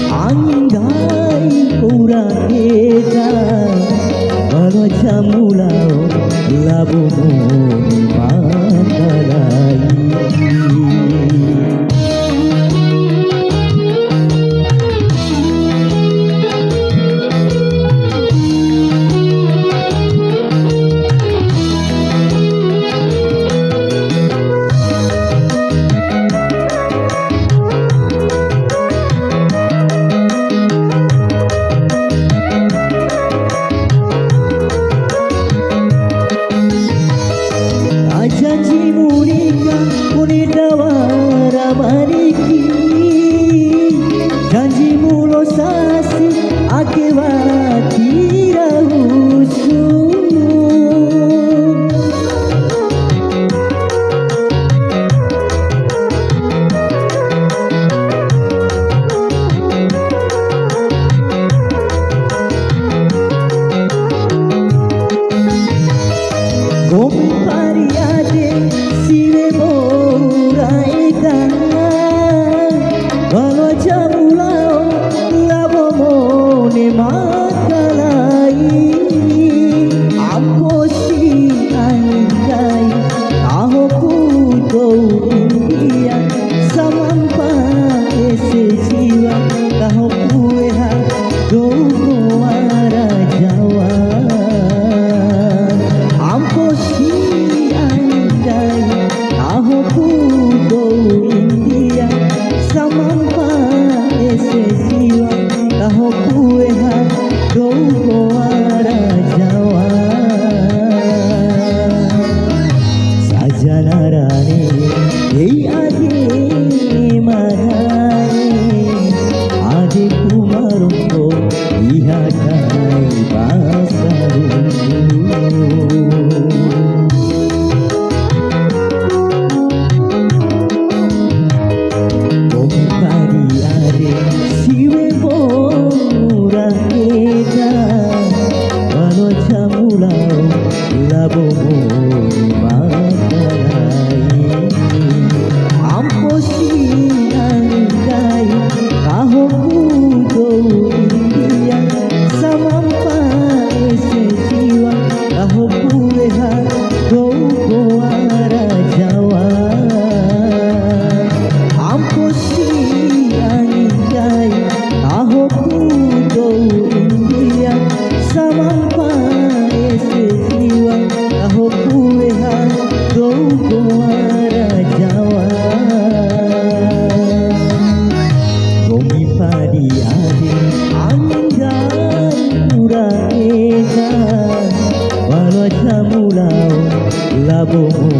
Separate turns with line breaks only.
andai kurang kita walau jamulau labumu matarai. Janjimu nikah kunidawara mariki, janjimu lo sasi akewati rahusu. Kompariade siwe moraika walau jamulao labomone makalai amposi aingai taho kudo India samampa ese jiwa taho kueha dogo ara Jawa. Amposi andai tahu kudo India samampa ese jiwa tahu kueha dogo ara Jawa. Sajana rane ei ade marane ade kumarungo ihadai basaru. Siwe moraika walau jamulau labomu matarai amposi andai tahu kudo India samampa ese jiwa tahu kueha dogo ara Jawa. Amposi andai tahu kudo India samampa ese jiwa tahu kueha dogo ara Jawa. Gomi padi ade andai kurang eka walau jamulau labomu